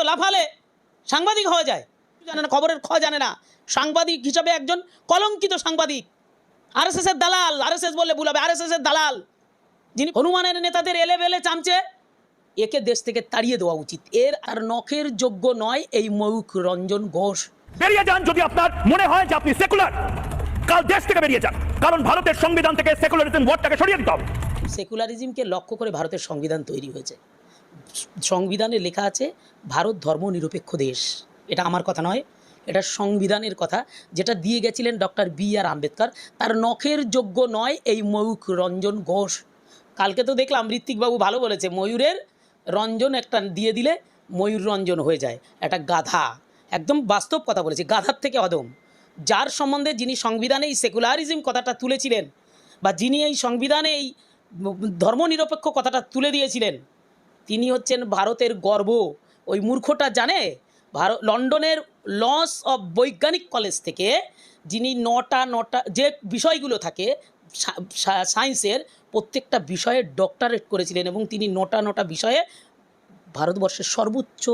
মতো লাফালে সাংবাদিক হওয়া যায়? জানে না, খবরের খ জানে না। সাংবাদিক হিসাবে একজন কলঙ্কিত সাংবাদিক, আরএসএস এর দালাল। আরএসএস বললে ভুল হবে, আরএসএস এর দালাল যিনি হনুমানের নেতাদের এলেবেলে চামচে, একে দেশ থেকে তাড়িয়ে দেওয়া উচিত। এর আর নখের যোগ্য নয় এই ময়ূখ রঞ্জন ঘোষ। বেরিয়ে যান যদি আপনার মনে হয় যে আপনি সেকুলার, কাল দেশ থেকে বেরিয়ে যান, কারণ ভারতের সংবিধান থেকে সেকুলারিজম ওয়ার্ডটাকে সরিয়ে দিতে হবে। সেকুলারিজমকে লক্ষ্য করে ভারতের সংবিধান তৈরি হয়েছে। সংবিধানে লেখা আছে ভারত ধর্মনিরপেক্ষ দেশ। এটা আমার কথা নয়, এটা সংবিধানের কথা, যেটা দিয়ে গেছিলেন ডক্টর বি.আর. আম্বেদকর। তার নখের যোগ্য নয় এই ময়ূখ রঞ্জন ঘোষ। কালকে তো দেখলাম ঋত্বিকবাবু ভালো বলেছে, ময়ূরের রঞ্জন একটা দিয়ে দিলে ময়ূর রঞ্জন হয়ে যায়। একটা গাধা, একদম বাস্তব কথা বলেছে, গাধার থেকে অদম। যার সম্বন্ধে যিনি সংবিধানে এই সেকুলারিজম কথাটা তুলেছিলেন, বা যিনি এই সংবিধানে এই ধর্মনিরপেক্ষ কথাটা তুলে দিয়েছিলেন, তিনি হচ্ছেন ভারতের গর্ব। ওই মূর্খটা জানে লন্ডনের লস অফ বৈজ্ঞানিক কলেজ থেকে যিনি নটা যে বিষয়গুলো থাকে সায়েন্সের, প্রত্যেকটা বিষয়ে ডক্টরেট করেছিলেন এবং তিনি নটা বিষয়ে ভারতবর্ষের সর্বোচ্চ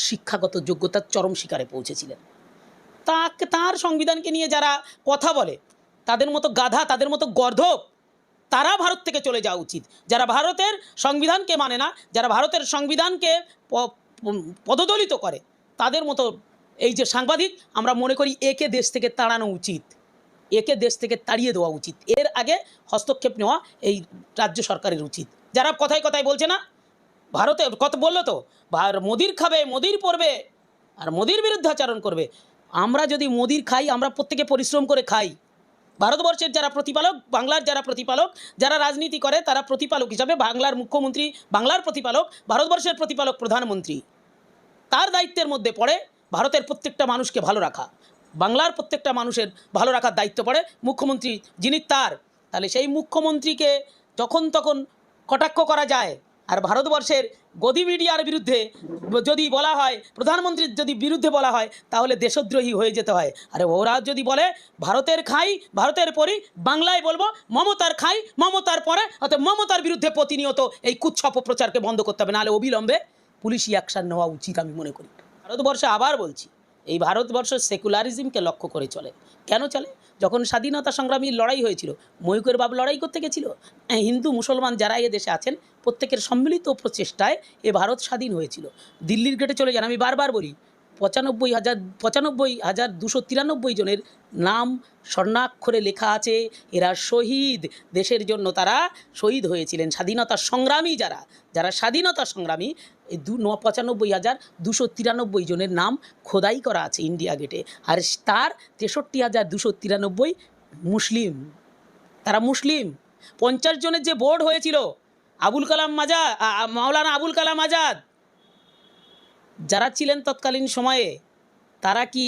শিক্ষাগত যোগ্যতার চরম শিকারে পৌঁছেছিলেন। তার সংবিধানকে নিয়ে যারা কথা বলে, তাদের মতো গাধা, তাদের মতো গর্ধব, তারা ভারত থেকে চলে যাওয়া উচিত। যারা ভারতের সংবিধানকে মানে না, যারা ভারতের সংবিধানকে পদদলিত করে, তাদের মতো এই যে সাংবাদিক, আমরা মনে করি একে দেশ থেকে তাড়ানো উচিত, একে দেশ থেকে তাড়িয়ে দেওয়া উচিত। এর আগে হস্তক্ষেপ নেওয়া এই রাজ্য সরকারের উচিত। যারা কথায় কথায় বলছে না, ভারতে কত বললো তো, মোদির খাবে, মোদির পড়বে আর মোদির বিরুদ্ধে আচরণ করবে। আমরা যদি মোদির খাই, আমরা প্রত্যেকে পরিশ্রম করে খাই। ভারতবর্ষের যারা প্রতিপালক, বাংলার যারা প্রতিপালক, যারা রাজনীতি করে, তারা প্রতিপালক হিসাবে বাংলার মুখ্যমন্ত্রী, বাংলার প্রতিপালক, ভারতবর্ষের প্রতিপালক প্রধানমন্ত্রী, তার দায়িত্বের মধ্যে পড়ে ভারতের প্রত্যেকটা মানুষকে ভালো রাখা। বাংলার প্রত্যেকটা মানুষের ভালো রাখার দায়িত্ব পড়ে মুখ্যমন্ত্রী যিনি তার। তাহলে সেই মুখ্যমন্ত্রীকে যখন তখন কটাক্ষ করা যায়, আর ভারতবর্ষের গদি মিডিয়ার বিরুদ্ধে যদি বলা হয়, প্রধানমন্ত্রীর যদি বিরুদ্ধে বলা হয়, তাহলে দেশদ্রোহী হয়ে যেতে হয়। আরে ওরা যদি বলে ভারতের খাই, ভারতের পরি, বাংলায় বলবো মমতার খাই, মমতার পরে, অর্থাৎ মমতার বিরুদ্ধে প্রতিনিয়ত এই কুৎসা অপপ্রচারকে বন্ধ করতে হবে, নাহলে অবিলম্বে পুলিশি অ্যাকশান নেওয়া উচিত আমি মনে করি। ভারতবর্ষে আবার বলছি, এই ভারতবর্ষ সেকুলারিজমকে লক্ষ্য করে চলে। কেন চলে? যখন স্বাধীনতা সংগ্রামীর লড়াই হয়েছিল, ময়ূকের বাপ লড়াই করতে গেছিল। হিন্দু মুসলমান যারা এ দেশে আছেন, প্রত্যেকের সম্মিলিত প্রচেষ্টায় এ ভারত স্বাধীন হয়েছিল। দিল্লির গেটে চলে যান, আমি বারবার বলি, 95,293 জনের নাম স্বর্ণাক্ষরে লেখা আছে, এরা শহীদ, দেশের জন্য তারা শহীদ হয়েছিলেন। স্বাধীনতা সংগ্রামী যারা স্বাধীনতা সংগ্রামী, এই 95,293 জনের নাম খোদাই করা আছে ইন্ডিয়া গেটে। আর তার 63,293 মুসলিম, তারা মুসলিম। 50 জনের যে বোর্ড হয়েছিল, মাওলানা আবুল কালাম আজাদ যারা ছিলেন তৎকালীন সময়ে, তারা কি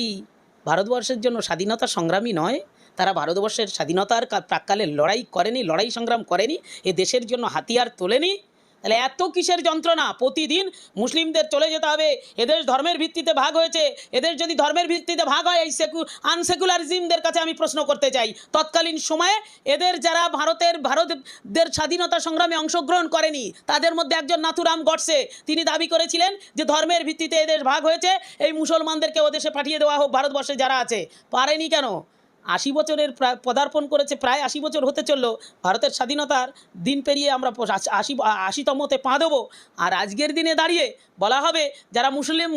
ভারতবর্ষের জন্য স্বাধীনতা সংগ্রামী নয়? তারা ভারতবর্ষের স্বাধীনতার প্রাক্কালে লড়াই সংগ্রাম করেনি, এ দেশের জন্য হাতিয়ার তোলেনি? তাহলে এত কিসের যন্ত্রণা? প্রতিদিন মুসলিমদের চলে যেতে হবে, এদের ধর্মের ভিত্তিতে ভাগ হয়েছে। এদের যদি ধর্মের ভিত্তিতে ভাগ হয়, এই আনসেকুলারিজমদের কাছে আমি প্রশ্ন করতে চাই, তৎকালীন সময়ে এদের যারা ভারতের স্বাধীনতা সংগ্রামে অংশগ্রহণ করেনি, তাদের মধ্যে একজন নাথুরাম গডসে, তিনি দাবি করেছিলেন যে ধর্মের ভিত্তিতে এদের ভাগ হয়েছে, এই মুসলমানদেরকে ও দেশে পাঠিয়ে দেওয়া হোক, ভারতবর্ষে যারা আছে। পারেনি কেন? 80 বছরের পদার্পণ করেছে, প্রায় 80 বছর হতে চললো ভারতের স্বাধীনতার দিন পেরিয়ে, আমরা 80তমতে পা দেবো। আর আজকের দিনে দাঁড়িয়ে বলা হবে যারা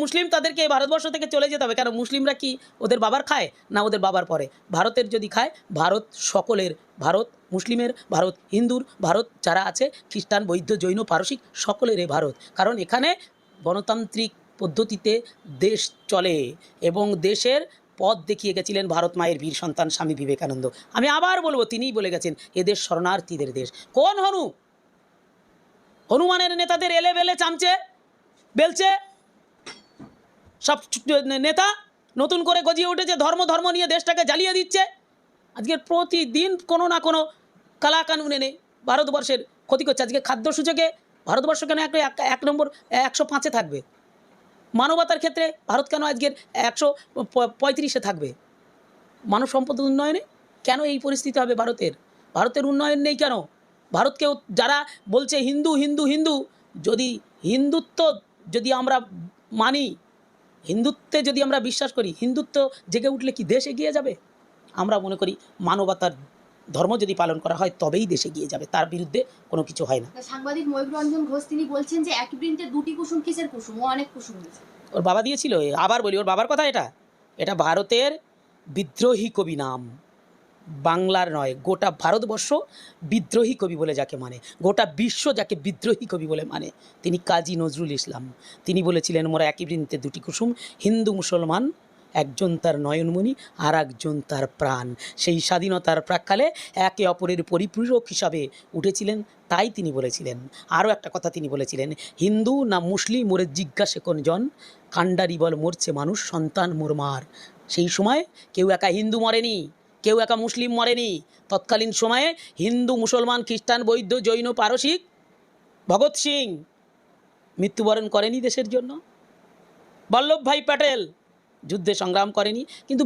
মুসলিম তাদেরকে ভারতবর্ষ থেকে চলে যেতে হবে। কেন? মুসলিমরা কি ওদের বাবার খায় না ওদের বাবার পরে? ভারতের যদি খায়, ভারত সকলের, ভারত মুসলিমের, ভারত হিন্দুর, ভারত যারা আছে খ্রিস্টান, বৌদ্ধ, জৈন, পারসিক, সকলের এ ভারত। কারণ এখানে গণতান্ত্রিক পদ্ধতিতে দেশ চলে এবং দেশের পথ দেখিয়ে গেছিলেন ভারত মায়ের বীর সন্তান স্বামী বিবেকানন্দ। আমি আবার বলবো, তিনিই বলে গেছেন এদেশ শরণার্থীদের দেশ। কোন হনুমানের নেতাদের এলেবেলে চামচে বেলছে সব নেতা নতুন করে গজিয়ে উঠেছে, ধর্ম নিয়ে দেশটাকে জ্বালিয়ে দিচ্ছে। আজকের প্রতিদিন কোনো না কোনো কালাকানুন এনে ভারতবর্ষের ক্ষতি করছে। আজকে খাদ্য সূচকে ভারতবর্ষ কেন 1 নম্বর 105-এ থাকবে? মানবতার ক্ষেত্রে ভারত কেন আজকের 135-এ থাকবে? মানব সম্পদ উন্নয়নে কেন এই পরিস্থিতি হবে? ভারতের উন্নয়ন নেই কেন? ভারতকেও যারা বলছে হিন্দু, যদি হিন্দুত্ব যদি আমরা মানি, হিন্দুত্বে যদি আমরা বিশ্বাস করি, হিন্দুত্ব জেগে উঠলে কি দেশ এগিয়ে যাবে? আমরা মনে করি মানবতার ধর্ম যদি পালন করা হয় তবেই দেশ এগিয়ে যাবে, তার বিরুদ্ধে কোনো কিছু হয় না। সাংবাদিক ময়ূর রঞ্জন ঘোষ তিনি বলছেন যে একই বৃন্তে দুটি কুসুম, কিসের কুসুম? ও অনেক কুসুম হয়েছে। ওর বাবা দিয়েছিল, আবার বলি ওর বাবার কথা, এটা ভারতের বিদ্রোহী কবি নাম, বাংলার নয়, গোটা ভারতবর্ষ বিদ্রোহী কবি বলে যাকে মানে, গোটা বিশ্ব যাকে বিদ্রোহী কবি বলে মানে, তিনি কাজী নজরুল ইসলাম। তিনি বলেছিলেন মোরা একই বৃন্তে দুটি কুসুম, হিন্দু মুসলমান, একজন তার নয়নমণি আর একজন তার প্রাণ। সেই স্বাধীনতার প্রাক্কালে একে অপরের পরিপূরক হিসাবে উঠেছিলেন, তাই তিনি বলেছিলেন। আরও একটা কথা তিনি বলেছিলেন, হিন্দু না মুসলিম মোরে জিজ্ঞাসে কোনজন, কাণ্ডারি বল মরছে মানুষ সন্তান মোর মার। সেই সময় কেউ একা হিন্দু মরেনি, কেউ একা মুসলিম মরেনি। তৎকালীন সময়ে হিন্দু, মুসলমান, খ্রিস্টান, বৌদ্ধ, জৈন, পারসিক, ভগৎ সিং মৃত্যুবরণ করেনি দেশের জন্য। বল্লভভাই প্যাটেল যুদ্ধে সংগ্রাম করেনি, কিন্তু